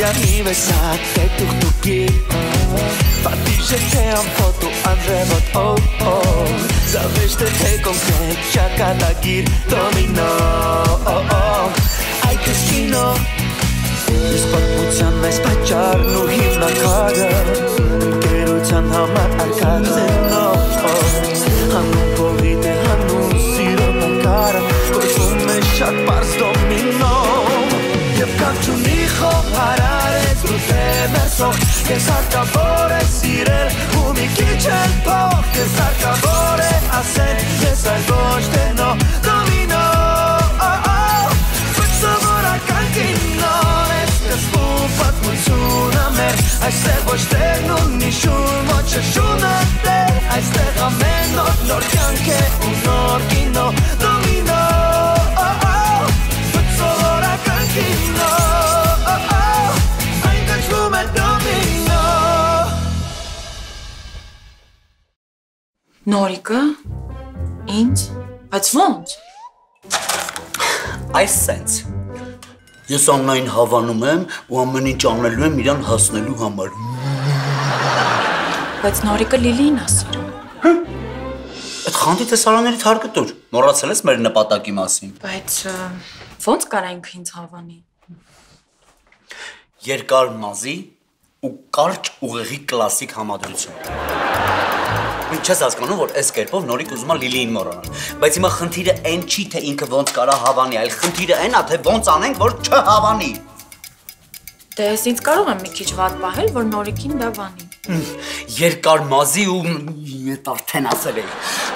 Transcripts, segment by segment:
Յանի վեսատ տեքուխ տուկի Պատիժ է թե ամփոտ ու անրևոտ Զավեշտ է թե կոնկրետ շակատագիր դոմինո Այդ ես կինո Ես պատմության այս պատճառն ու հիմնակարը Ընկերության համար արկածենո Հանուն փողիտ է հանուն սիրո նկարը Կոչվում է շատ պարզ դոմինո Եվ կակ չունի խոհարար ես ու թե մերսող Կեզ հարկավոր է սիրել ու մի քիչ էլ փող Կեզ հարկավոր է ասել ես այլ ոչ թե նո դոմինո Վճսովորական կինո Սկզբում պատմությունը մեր Այստեղ ոչ տերն ունի շուն Ոչ է շունը տեր Այստեղ ամեն նոր կյանք է ու նոր կինո Դոմինո Վճսովորական կինո Այն կոչվում է դոմինո Նորիկը ինձ բայց ոնց Այս սենց Ես Աննային հավանում եմ ու ամեն ինչ անելու եմ իրան հասնելու համար Բայց Նորիկը Լիլիին է սիրում Այդ խանդի տեսարանների թարկը տուր Մոռացել ես մեր նպատակի մասին Բայց ոնց կարա ինքը ինձ հավանի Երկար մազի ու կարճ ուղեղի կլասիկ համադրություն Մենք չես հասկանում, որ այս կերպով Նորիկ ուզում է Լիլիին մոռանալ Բայց հիմա խնդիրը այն չի, թե ինքը ոնց կարա հավանի Այլ խնդիրը այն է, թե ոնց անենք, որ չհավանի Դե ես ինձ կարող եմ մի քիչ վատ պահել, որ Նորիկին դա վանի Երկար մազի ու ես արդեն ասել էի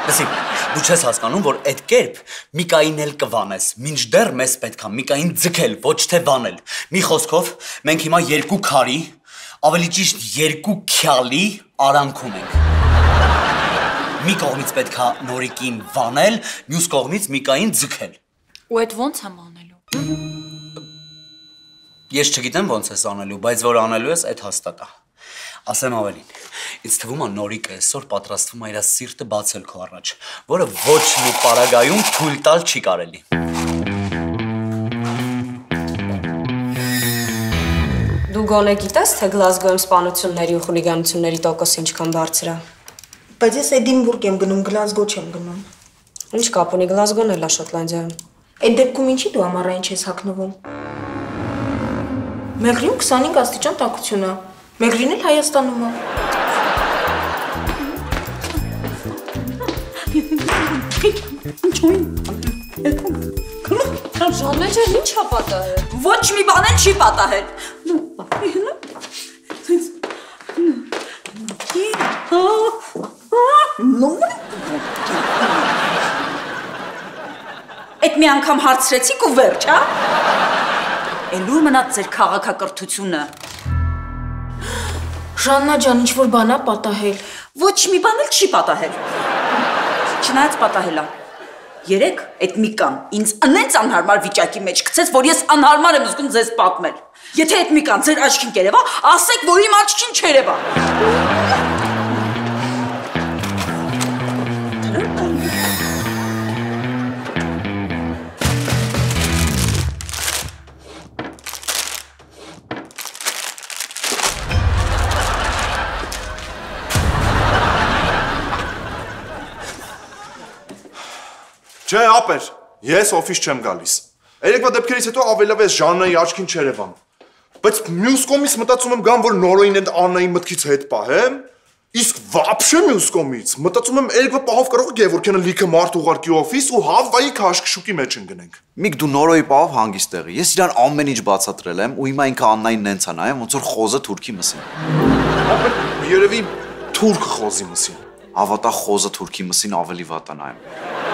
Լսի, դու չես հասկանում, որ այդ կերպ Միկային էլ կվանես Մինչդեռ մեզ պետք է Միկային ձգել, ոչ թե վանել Մի խոսքով, մենք հիմա երկու քարի Ավելի ճիշտ երկու քյալի արանքում ենք Մի կողմից պետք է Նորիկին վանել, մյուս կողմից Միկային ձգել Ու այդ ոնց եմ անելու Ես չգիտեմ ոնց ես անելու, բայց որ անելու ես, այդ հաստատ է Ասեմ ավելին, ինձ թվում է Նորիկը այսօր պատրաստվում է իր սիրտը բացել քո առաջ Որը ոչ մի պարագայում թույլ տալ չի կարելի Դու գոնե գիտես, թե Գլազգոյում սպանությունների ու խուլիգանությունների տոկոսը ինչքան բարձր է Բայց ես Էդինբուրգ եմ գնում, Գլազգո չեմ գնում Ինչ կապ ունի, Գլազգոն էլ է Շոտլանդիայում Այդ դեպքում ինչի դու ամառային չես հագնվում Մեղրիում 25 աստիճան տաքություն է Մեղրին էլ Հայաստանում է Ժաննա ջան, ինչ ա պատահել Ոչ մի բան էլ չի պատահել Այդ մի անգամ հարցրեցիք ու վերջ, հա? Էլու մնաց ձեր քաղաքակրթությունը Ժաննա ջան, ինչ-որ բան ա պատահել Ոչ մի բան էլ չի պատահել Չնայած պատահել ա Երեք այդ Միկան ինձ անենց անհարմար վիճակի մեջ գցեց, որ ես անհարմար եմ զգում ձեզ պատմել Եթե այդ Միկան ձեր աչքին կերևա, ասեք, որ իմ աչքին չերևա Չէ, ապեր, ես օֆիս չեմ գալիս Երեկվա դեպքերից հետո ավելավես Ժաննայի աչքին չերևամ Բայց մյուս կողմից մտածում եմ գամ, որ նորոյին այդ Աննայի մտքից հետ պահեմ Իսկ վապշե մյուս կողմից մտածում եմ երեկվա պահով կարող է Գևորգյանը լիքը մարդ ուղարկի օֆիս ու Հավվայի քաշքշուկի մեջ ընկնենք Միք դու նորոյի պահով հանգիստ տեղի Ես իրան ամեն ինչ բացատրել եմ ու հիմա ինքը Աննային նենց է նայում ոնց որ խոզը թուրքի մսին Ապեր, երևի թուրքը խոզի մսին Հավատա խոզը թուրքի մսին ավելի վատ է նայում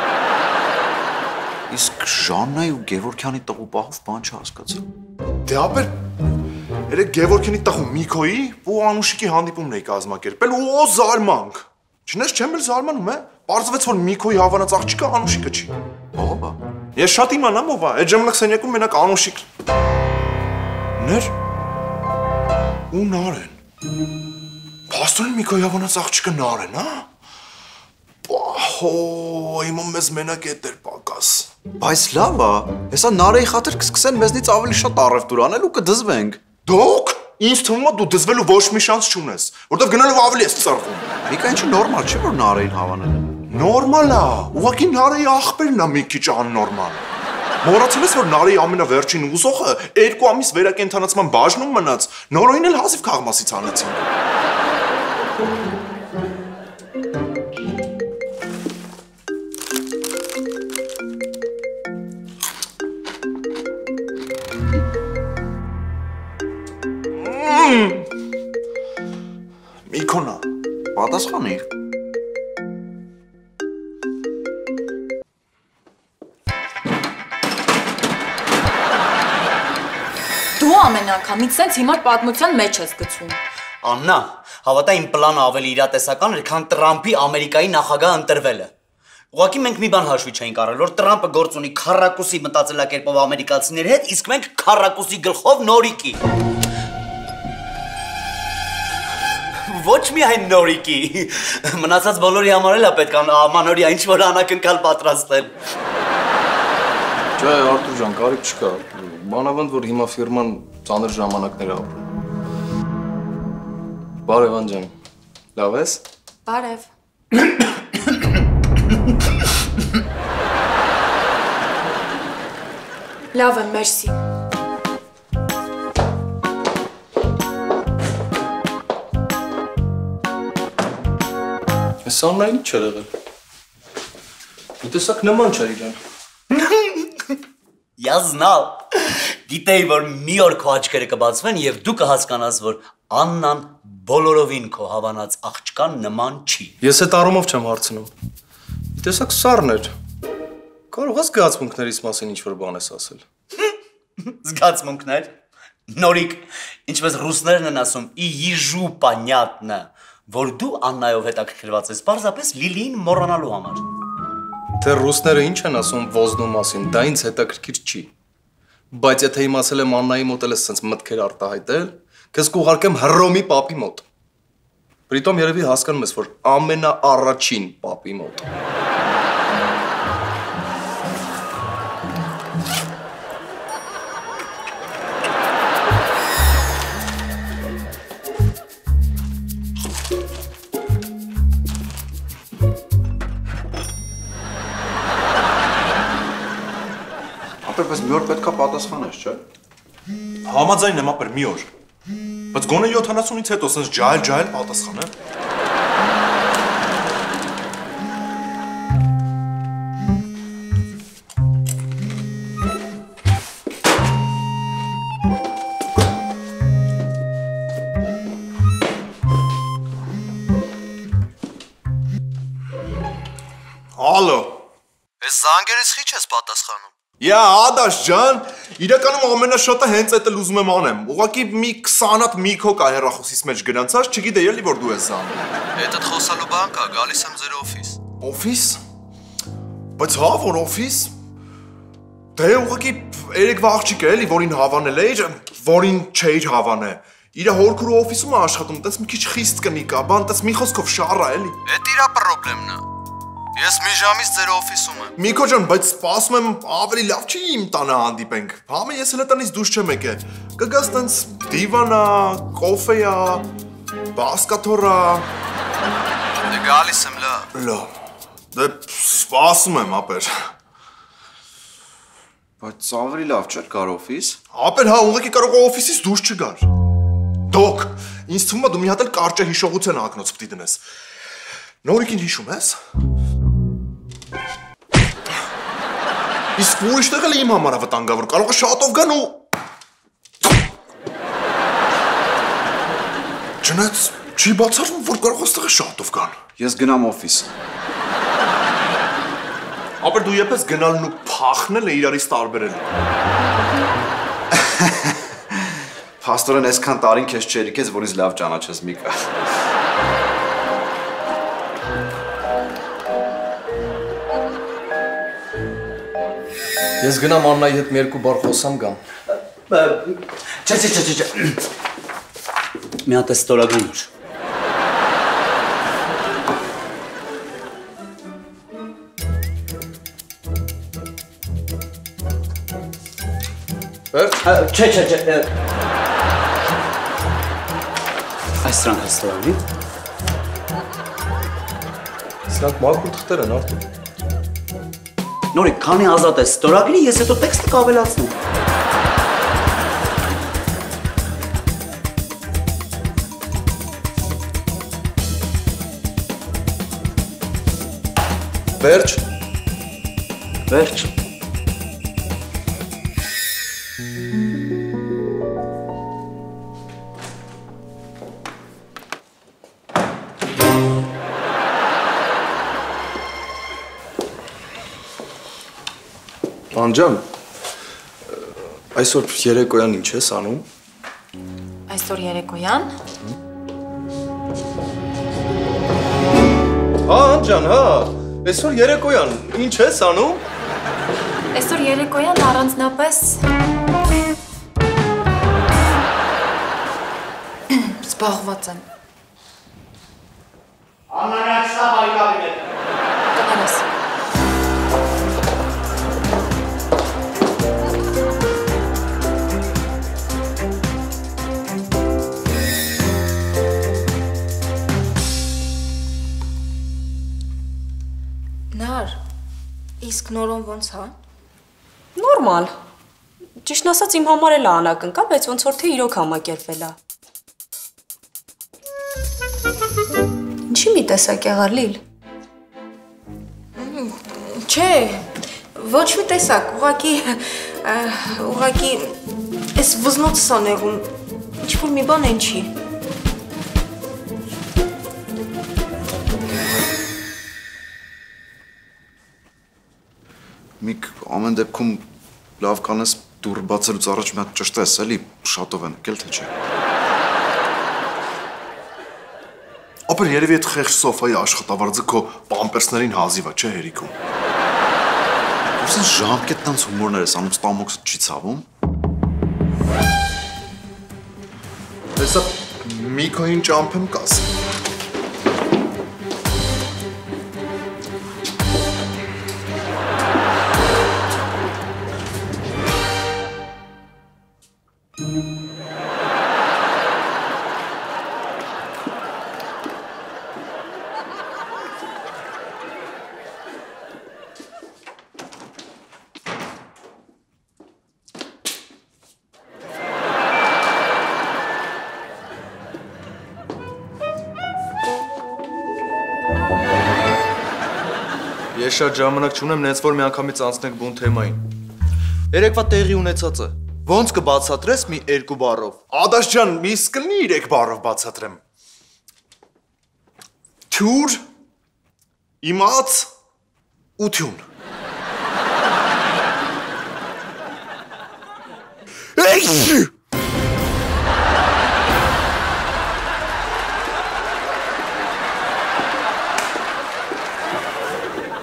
Իսկ Ժաննայի ու Գևորգյանի տղու պահով բան չհասկացա Դե ապեր Երեք Գևորգյանի տղու Միքոյի ու Անուշիկի հանդիպումն էի կազմակերպել ու զարմանք Չնես չեմ էլ զարմանում Պարզվեց որ Միքոյի հավանած աղջիկը Անուշիկը չի Ո՞վ է Ես շատ իմանամ ով է Այդ ժամանակ սենյակում մենակ Անուշիկ Ներ ու Նարեն Փաստորեն Միքոյի հավանած աղջիկը Նարեն, հա Պահո, հիմա մեզ մենակ է դեր պակաս Բայց լավ է, հեսա Նարեի խաթր կսկսեն մեզնից ավելի շատ առևտուր անել ու կդզվենք Դոք, ինձ թվում է դու դզվելու ոչ մի շանս չունես, որտեվ գնալով ավելի ես ծառվում։ Միկա ինչի նորմալ չի որ Նարեին հավանել է։ Նորմալ է, ուղղակի Նարեի աղբերն է մի քիչ աննորմալ։ Մոռացել ես որ Նարեի ամենավերջին ուզողը 2 ամիս վերակենդանացման բաժնում մնաց, Նորոյին էլ հազիվ քաղմասից հանեցին։ Միքոնա, Պատասխանի։ Դու ամեն անգամից սենց հիմար պատմության մեջ ես գցում։ Աննա, հավատա իմ պլանը ավելի իրատեսական էր, քան Տրամփի Ամերիկայի նախագահ ընտրվելը։ Ուղղակի մենք մի բան հաշվի չէինք առել, որ Տրամփը գործ ունի քառակուսի մտածելակերպով ամերիկացիների հետ, իսկ մենք քառակուսի գլխով նորիկի։ Ոչ միայն նորիկի, մնացած բոլորի համար էլ է պետք ամանորյա ինչ-որ անակնկալ պատրաստել։ Չէ, Արտուր ջան, կարիք չկա։ Մանավանդ որ հիմա ֆիրման ծանր ժամանակներ ապրում։ Բարև ջան։ Լավ ես։ Բարև։ Լավ եմ, մերսի։ Այս Աննային ինչ էր եղել։ Մի տեսակ նման չէր իրան։ Я знал։ Գիտեի, որ մի օր քո աչքերը կբացվեն եւ դու կհասկանաս, որ Աննան բոլորովին քո հավանած աղջկան նման չի։ Ես այդ առումով չեմ հարցնում։ Մի տեսակ սառն էր։ Կարող ես զգացմունքներից մասին ինչ-որ բան ես ասել։ Զգացմունքներ։ Նորիկ, ինչպես ռուսներն են ասում, «И ежу понятно», որ դու Աննայով հետաքրքրված ես, պարզապես Լիլիին մոռանալու համար։ Թե ռուսները ինչ են ասում ոզնու մասին, դա ինձ հետաքրքիր չի։ Բայց եթե իմացել եմ Աննայի մոտ էլ ես սենց մտքեր արտահայտել, քեզ կուղարկեմ Հռոմի պապի մոտ։ Պրիտոմ երևի հասկանում ես, որ ամենաառաջին պապի մոտ։ Բայց մի օր պետքա պատասխանես, չէ։ Համաձայն եմ ապեր մի օր։ Բայց գոնե 70-ից հետո սենց ջահել պատասխանեմ։ Ալո։ Այս զանգերից խիչ ես պատասխանում։ Յա, Ադաշ ջան, իրականում ամենաշատը հենց էդ էլ ուզում եմ անեմ։ Ուղղակի մի 20 հատ միքո կա հեռախոսիս մեջ գրանցած, չգիտեի էլի որ դու ես զանգում։ Հետդ խոսալու բան կա, գալիս եմ ձեր օֆիս։ Օֆիս։ Բայց հա, որ օֆիս։ Դե ուղղակի երեկվա աղջիկը էլի, որին հավանել էիր, որին չէիր հավանել։ Իր հորքրու օֆիսում է աշխատում, տես մի քիչ խիստ կնի կա, բան տես մի խոսքով շառա էլի։ Էդ իրա պրոբլեմն է։ Ես մի ժամից ձեր օֆիսում եմ։ Միքո ջան, բայց սպասում եմ ավելի լավ չի իմ տանը հանդիպենք։ Համը ես հենց տնից դուրս չեմ եկել։ Կգաս տենց դիվանա, կոֆեյա, բասկաթորա։ Դե գալիս եմ լավ։ Լավ։ Դե սպասում եմ ապեր։ Բայց ավելի լավ չէր գար օֆիս։ Ապեր հա, ուղղակի կարող է օֆիսից դուրս չգար։ Դոկ, ինձ թվում է դու մի հատ էլ կարճ հիշողության ակնոց պիտի դնես։ Նորիկին հիշում ես։ Իսկ ուրիշտեղ էլ իմ համար վտանգավոր, կարող է շատով գան ու Չնայած չի բացառվում, որ կարող է ստեղը շատով գան։ Ես գնամ օֆիս։ Ապեր դու եպես գնալն ու փախնել է իրարից տարբերել։ Փաստորեն այսքան տարին քեզ չերիքեց, որ ինձ լավ ճանաչես Միկա։ Ես գնամ Աննայի հետ մի երկու բառ խոսամ գամ։ Չէ։ Մի հատ ստորագրում ուր։ Վերջ։ Չէ։ Այս սրանք ռեստորանի։ Սրանք մաքուր թղթեր են, Արտուր։ Նորիկ, քանի ազատ ես ստորագրի, ես հետո տեքստը կավելացնեմ։ Վերջ։ Վերջ։ Անջան, այսօր երեկոյան ինչ ես անում։ Այսօր երեկոյան։ Հա, Անջան, հա, այսօր երեկոյան ինչ ես անում։ Այսօր երեկոյան առանձնապես զբաղված եմ։ Անանացա բայկաբինետ։ Կներես։ Նար, իսկ նորոն ոնց հա։ Նորմալ։ Ճիշտն ասած իմ համար էլ անակնկալ, բայց ոնց որ թե իրոք համակերպվել է։ Ինչի մի տեսակ եղար Լիլ։ Չէ, ոչ մի տեսակ, ուղղակի այս վզնոցս անեղում, ինչ-որ մի բան են չի։ Միք ամեն դեպքում լավ կանես դուռ բացելուց առաջ մի հատ ճշտես, էլի շատով են եկել թե չէ։ Ապեր երևի այդ խեղճ Սոֆայի աշխատավարձը քո պամպերսներին հազիվ է, չէ հերիքում։ Ուրսեն ժամկետն անց հումորներ ես անում, ստամոքսը չի ցավում։ Տեսա Միքոին ճամփեմ կաս։ Ես շատ ժամանակ չունեմ, նենց որ մի անգամից անցնենք բուն թեմային։ Երեկվա տեղի ունեցածը։ Ոնց կբացատրես մի երկու բառով։ Ադաշ ջան, մի սկլնի 3 բառով բացատրեմ։ Թյուր, իմաց, ություն։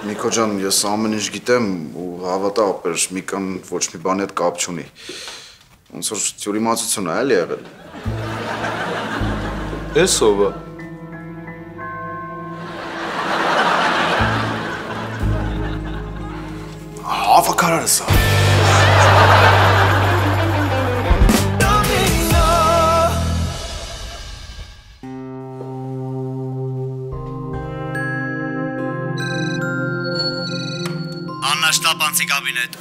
Նիկո ջան, ես ամեն ինչ գիտեմ ու հավատա ապեր Միկան ոչ մի բանի հետ կապ չունի։ Ոնց որ թյուրիմացություն է էլի եղել։ Էս ով է։ Հավաքարարս է։ Աննա շտապանցի կաբինետ։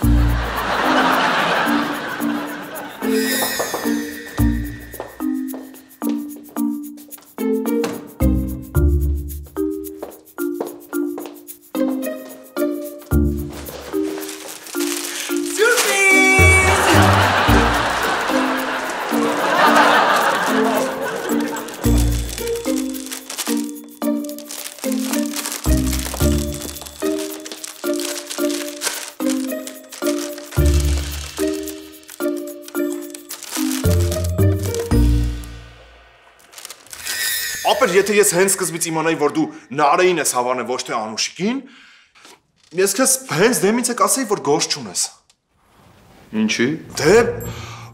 Ապեր, եթե ես հենց սկզբից իմանայի, որ դու Նարեին ես հավանել, ոչ թե Անուշիկին, ես քեզ հենց դեմից եք ասեի, որ գործ չունես։ Ինչի։ Դե,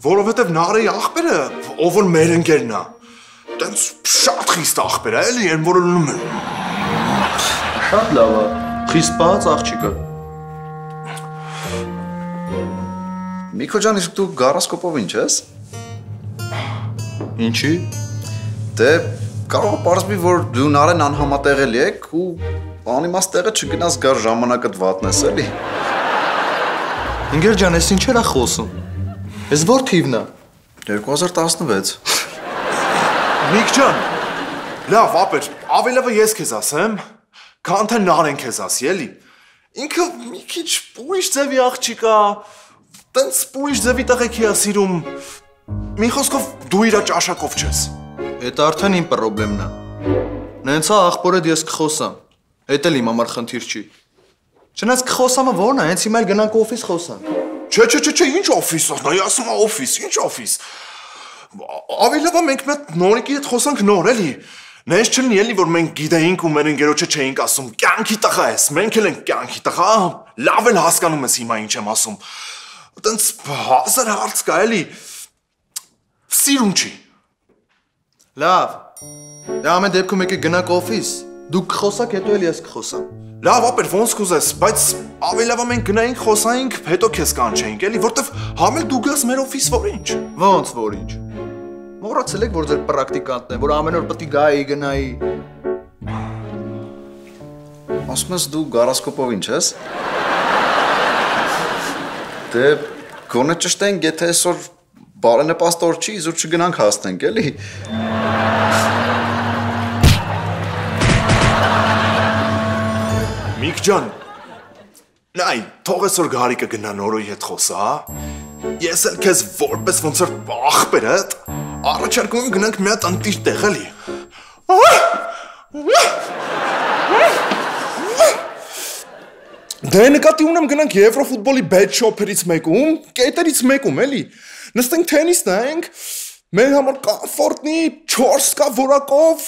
որովհետև Նարեի աղբերը, ով որ մեր ընկերն է, տենց շատ խիստ աղբեր է, էլի, են որը լնում են։ Շատ լավ է։ Խիստ բաց աղջիկը։ Միկո ջան, իսկ դու գարասկոպով ինչ ես։ Ինչի։ Դե կարող է պարզվի, որ դու Նարեն անհամատեղելի եք ու անիմաստ տեղը չգնաս գար ժամանակդ վատնես էլի։ Ինգեր ջան, ես ինչ էրա խոսում։ Ես որ թիվն է։ 2016։ Միք ջան, լավ, ապեր, ավելավը ես քեզ ասեմ, քան թե Նարեն քեզ ասի, էլի։ Ինքը մի քիչ ուրիշ ձևի աղջիկ է, տենց ուրիշ ձևի տղեկ է սիրում։ Մի խոսքով դու իրա ճաշակով չես։ Էդ արդեն իմ պրոբլեմն է։ Նենց է աղբորդ ես կխոսամ։ Էդ էլ իմ համար խնդիր չի։ Չնայած կխոսամը ո՞րն է, հենց հիմա էլ գնանք օֆիս խոսանք։ Չէ, ինչ օֆիս, նայ ասում է օֆիս, ինչ օֆիս։ Ավելավա մենք մի հատ Նորիկի հետ խոսանք նոր, էլի։ Նենց չլինի էլի, որ մենք գիտեինք ու մեր ընկերոջը չէինք ասում, կյանքի տղա ես, մենք էլ ենք կյանքի տղա, լավ էլ հասկանում ես հիմա ինչ եմ ասում։ Տենց 1000 հարց կա, էլի։ Սիրուն չի։ Լավ։ Դե ամեն դեպքում եկեք գնանք օֆիս։ Դուք կխոսաք, հետո էլ ես կխոսամ։ Լավ, ապեր, ոնց կուզես, բայց ավելավա մենք գնայինք, խոսայինք, հետո քեզ կանչեինք, էլի, որտեվ համել դու գաս մեր օֆիս, որ ինչ։ Ոնց որ ինչ։ Մոռացել եք, որ ձեր պրակտիկանտն է, որ ամեն օր պետք է գայի, գնայի։ Ասում ես դու գարասկոպով ինչ ես։ Դե գոնե ճշտենք, եթե այսօր բարենպաստ օր չի, իզուր չգնանք հասնենք, էլի։ Միք ջան, նայ, թող այսօր Գարիկը գնա Նորոյի հետ խոսա, ես էլ քեզ որպես ոնց որ ախպերդ առաջարկում եմ գնանք մի հատ անտիր տեղ, էլի։ Դե նկատի ունեմ գնանք Եվրոֆուտբոլի bet shop-երից մեկում, կետերից մեկում, էլի։ Նստենք թենիս նայենք, մեր համար կոմֆորտնի 4 կա որակով,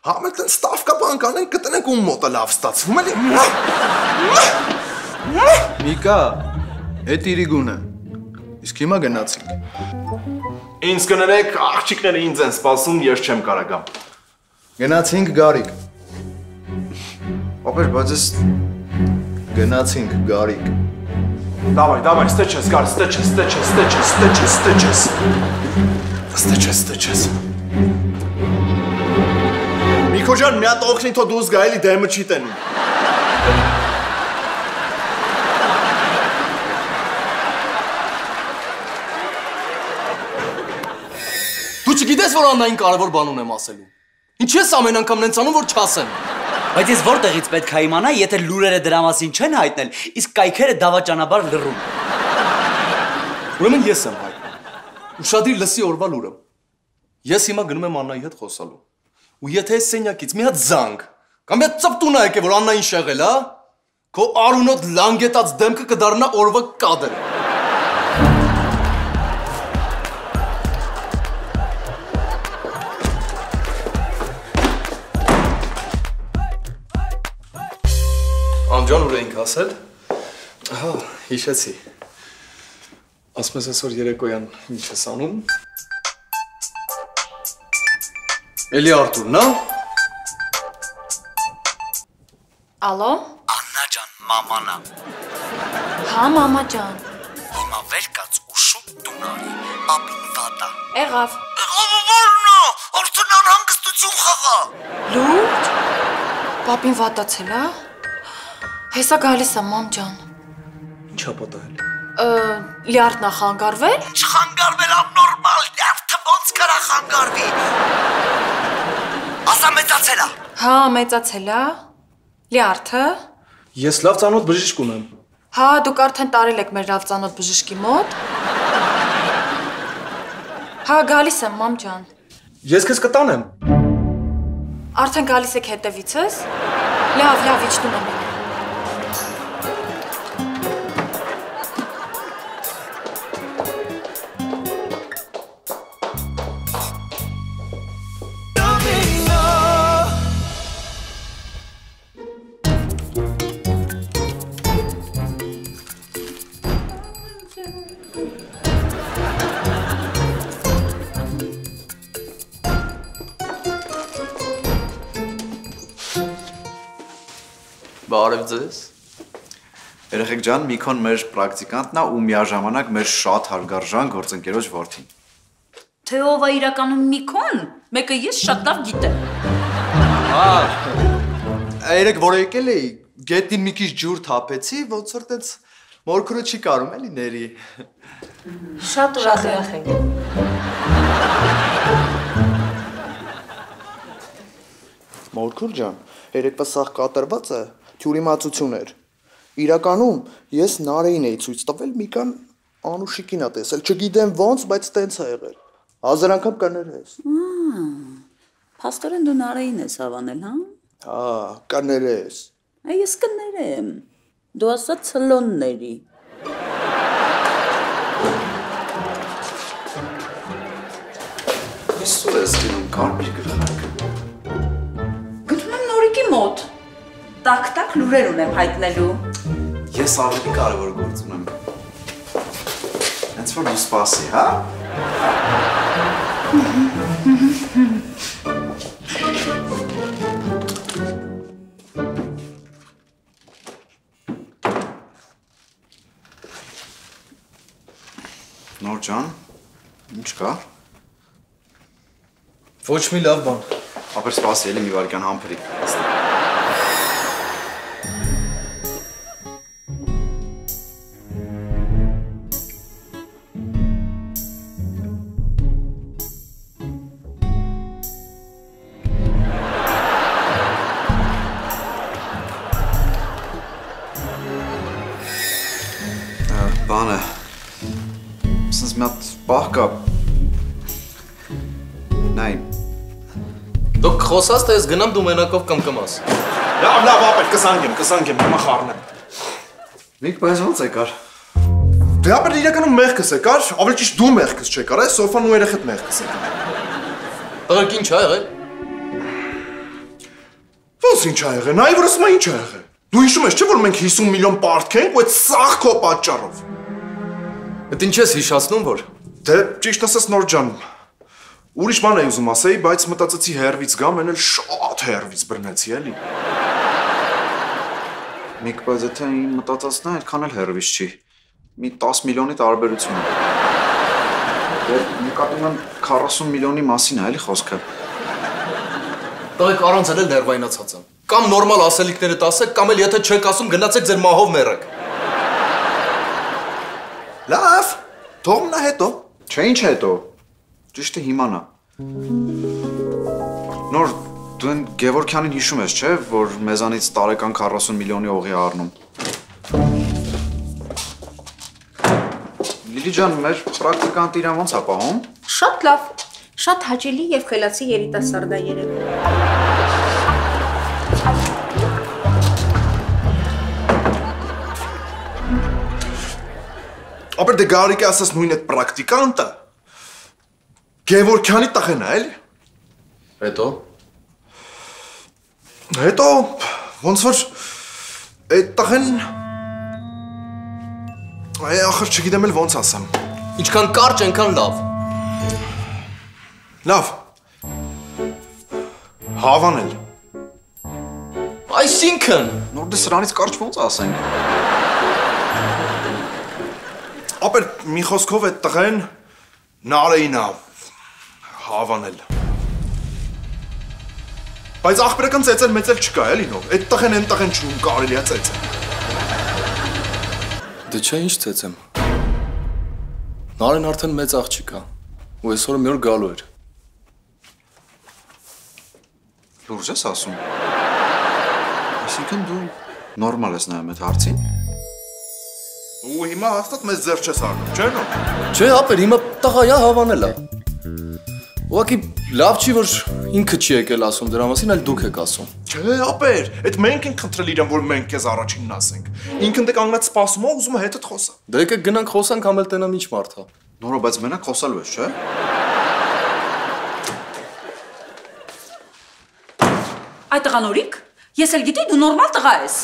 համել տեն ստավկա բան կանենք, կտնենք ում մոտը լավ ստացվում, էլի։ Միկա, էդ իրիգուն է։ Իսկ հիմա գնացինք։ Ինձ կներեք, աղջիկները ինձ են սպասում, ես չեմ կարա գամ։ Գնացինք Գարիկ։ Ապեր, բայց ես Գնացինք Գարիկ։ Давай, стечես, Գար, ստեչես։ Միքո ջան, մի հատ օգնի թո դուս գա, էլի դեմը չի տենում։ Դու չգիտես, որ Աննային կարևոր բան ունեմ ասելու։ Ինչ ես ամեն անգամ նենց անում, որ չասեմ։ Բայց ես որտեղից պետք է իմանայի, եթե լուրերը դրա մասին չեն հայտնել, իսկ կայքերը դավաճանաբար լռում։ Ուրեմն ես եմ հայտնում։ Ուշադիր լսի օրվա լուրը։ Ես հիմա գնում եմ Աննայի հետ խոսալու։ Ու եթե այս սենյակից մի հատ զանգ կամ մի հատ ծպտունա եկե, որ Աննային շեղել, հա, քո արունոտ լանգետած դեմքը կդառնա օրվա կադր։ Անջան ուր էինք ասել։ Հա, հիշեցի։ Ասում ես այսօր երեկոյան ինչ ես անում։ Էլի Արտուրն, հա։ Ալո։ Աննա ջան, մամանա։ Հա, մամա ջան։ Հիմա վեր կաց ու շուտ տուն արի, ապին վատա։ Եղավ։ Ողովորնո, արդեն անհանգստություն խաղա։ Լուրջ։ Պապին վատացել, հա։ Հեսա գալիս եմ, մամ ջան։ Ինչ ա պատահել։ Լիարդն ա խանգարվել։ Չխանգարվել աննորմալ, լյարդը ոնց կարա խանգարվի։ Ասա մեծացել ա։ Հա, մեծացել ա։ Լիարդը։ Ես լավ ծանոթ բժիշկ ունեմ։ Հա, դուք արդեն տարել եք մեր լավ ծանոթ բժշկի մոտ։ Հա, գալիս եմ, մամ ջան։ Ես քեզ կտանեմ։ Արդեն գալիս եք հետևիցս։ Լավ, իջնում եմ։ Բարև ձեզ։ Երեխեք ջան, Միքոն մեր պրակտիկանտն է ու միաժամանակ մեր շատ հարգարժան գործընկերոջ որդին։ Թե ով է իրականում Միկոն, մեկը ես շատ լավ գիտեմ։ Երեք որ եկել էի, գետին մի քիչ ջուր թափեցի, ոնց որ տենց մորքուրը չի կարում էլի ների։ Շատ ուրախ ենք։ Մորքուր ջան, երեկվա սաղ կատարված է թյուրիմացություն էր։ Իրականում ես Նարեին էի ցույց տվել Միկան Անուշիկին ա տեսել, չգիտեմ ոնց, բայց տենց է եղել։ Հազար անգամ կներես։ Փաստորեն դու Նարեին ես հավանել, հա։ Հա, կներես։ Ես կներեմ։ Դու ասա ցլոնների։ Իսու ես գնում կարմիր գրխակը։ Գտնում եմ Նորիկի մոտ։ Տակ-տակ լուրեր ունեմ հայտնելու։ Ես ավելի կարևոր գործ ունեմ։ Հենց որ դու սպասի, հա։ Նոր ջան, ինչ կա։ Ոչ մի լավ բան։ Ապեր սպասի, էլի մի վարքան համբերի։ Բանը, սենց մի հատ պահ կա, նայ, Դուք խոսած, թե ես գնամ դու մենակով կմկմաս։ Լավ, ապեր, կսանգեմ, հիմա խառնեմ։ Միք, բայց ոնց եկար։ Դե ապեր իրականում մեղքս եկար, ավելի ճիշտ դու մեղքս չեկար, Սոֆան ու երեխեդ մեղքս եկար։ Տղերք ինչ ա եղել։ Ոնց ինչ ա եղել, նայ որ ասում է ինչ ա եղել։ Դու հիշում ես չէ որ մենք 50 միլիոն պարտք ենք ու այդ սաղ քո պատճառով։ Այդ ինչ ես հիշացնում որ։ Դե ճիշտ ասած Նոր ջան, ուրիշ բան էի ուզում ասեի, բայց մտածեցի հերվից գամ, այն էլ շատ հերվից բռնեցի էլի։ Միք, բայց եթե իմ մտածածն է, այդքան էլ հերվից չի։ Մի 10 միլիոնի տարբերություն է։ Դե նկատում եմ 40 միլիոնի մասին է էլի խոսքը։ Տղեկ առանց էլ ներվայնացած եմ։ Կամ նորմալ ասելիքներդ ասեք, կամ էլ եթե չեք ասում գնացեք ձեր մահով մեռեք։ Լավ, թողնա հետո։ Չէ, ինչ է հետո։ Ճիշտը հիման է։ Նոր, դու են Գևորգյանին հիշում ես, չէ, որ մեզանից տարեկան 40 միլիոնի օղի է առնում։ Լիլի ջան, մեր պրակտիկանտ իրան ոնց է պահում։ Շատ լավ, շատ հաճելի եւ խելացի երիտասարդ է երևում։ Ապեր դե Գարիկը ասած նույն այդ պրակտիկանտը Գևորգյանի տղեն է, էլի։ Հետո ոնց որ այդ տղեն ախր չգիտեմ էլ ոնց ասեմ։ Ինչքան կարճ, այնքան լավ։ Լավ։ Հավանել։ Այսինքն, Նոր դե սրանից կարճ ոնց ասենք։ Ապեր մի խոսքով այդ տղեն Նարեին է հավանել։ Բայց աղբերական ծեծել մեծել չկա, էլի նոր։ Այդ տղեն են տղեն չում կարելի է ծեծել։ Դե չէ ինչ ծեծեմ։ Նարեն արդեն մեծ աղջիկ է, ու այսօր մի օր գալու էր։ Լուրջ ես ասում։ Այսինքն դու նորմալ ես նայում այդ հարցին։ Ու հիմա հաստատ մեզ ձեր չես անում, չէ՞ նո։ Չէ, ապեր, հիմա տղայա հավանել է։ Ուղղակի լավ չի, որ ինքը չի եկել ասում դրա մասին, այլ դուք եք ասում։ Չէ, ապեր, այդ մենք ենք խնդրել իրան, որ մենք քեզ առաջինն ասենք։ Ինքն դե կանգնած սպասում է, ուզում է հետդ խոսա։ Դե եկեք գնանք խոսանք, համ էլ տենամ ինչ մարդ է։ Նորո, բայց մենակ խոսալու ես, չէ՞։ Այդ տղա Նորիկ, ես էլ գիտեի դու նորմալ տղա ես։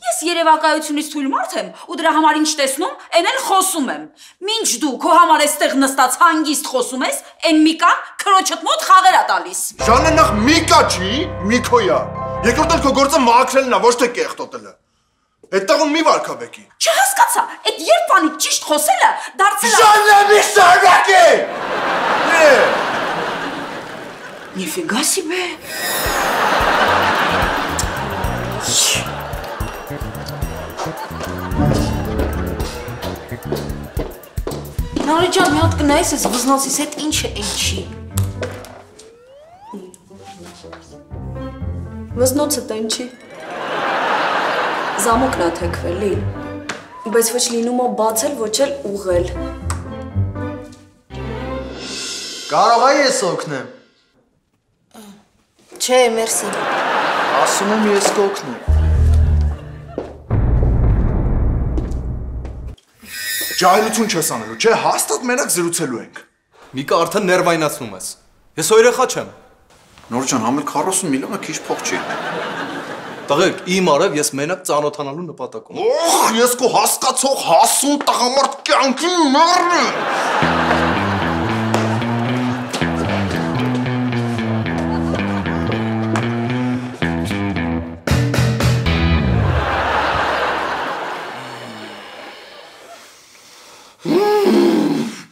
Ես երևակայությունից թույլ մարդ եմ ու դրա համար ինչ տեսնում, այն էլ խոսում եմ։ Մինչ դու քո համար էստեղ նստած հանգիստ խոսում ես, այն Միկան քրոջդ մոտ խաղեր ա տալիս։ Ժանը նախ Միկա չի, Միկոյա։ Երկրորդ էլ քո գործը մաքրելն է, ոչ թե կեղտոտելը։ Այդտեղում մի վարքաբեկի։ Չհասկացա, այդ երբ բանի ճիշտ խոսելը դարձել է։ Ժաննեմի շարունակի։ Նիֆիգա սիբե։ Նարի ջան, մի հատ կնայես ես վզնոցիս հետ ինչ է ինչի։ Վզնոցը տա ինչի։ Զամոքն է թեքվել, բայց ոչ լինում է բացել, ոչ էլ ուղղել։ Կարող է ես օգնեմ։ Չէ, մերսի։ Ասում եմ ես կօգնեմ։ Ջահելություն չես անելու, չէ, հաստատ մենակ զրուցելու ենք։ Միկա արդեն ներվայնացնում ես։ Ես ո երեխա չեմ։ Նոր ջան, համել 40 միլիոնը քիչ փող չի։ Տղեկ, իմ արև ես մենակ ծանոթանալու նպատակում։ Օխ, ես քո հասկացող հասուն տղամարդ կյանքի մեռն եմ։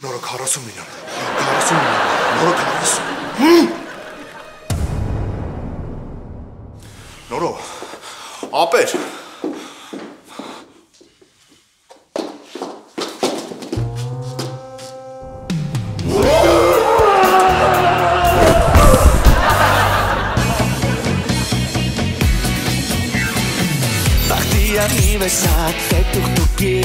Նորը 40 միլիոն, 40 միլիոն, նորը 40։ Նորո, ապեր։ Parti besat te tuktuki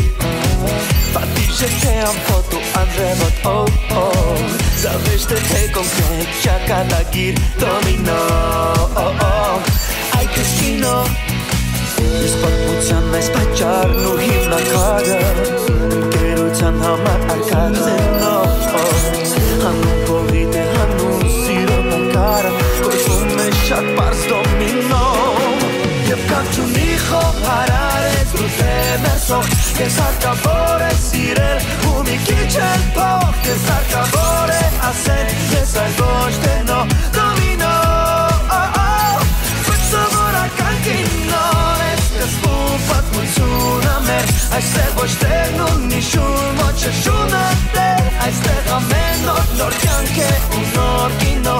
Patíže te am fotu andrevot oh oh Zavește te concret Chacata gir domino oh oh Ai Cristino Ես պատմության այս պատճառն ու հիմնակարը Ընկերության համար արկածեն Հանուն փողիտ է հանուն սիրո նկարը Կոչվում է շատ պարզ դոմինո Եվ կապչունի խոհարար ես դու թե մերսող Կեզ հարկավոր է սիրել ու մի քիչ էլ փող Կեզ հարկավոր է ասել ես այլ ոչ թե նո դոմինո Ոչ սովորական կինո պատմությունը մեր Այստեղ ոչ տեղն ունի շուն ոչ է շունը տեղ Այստեղ ամեն նոր կյանք է ու նոր կինո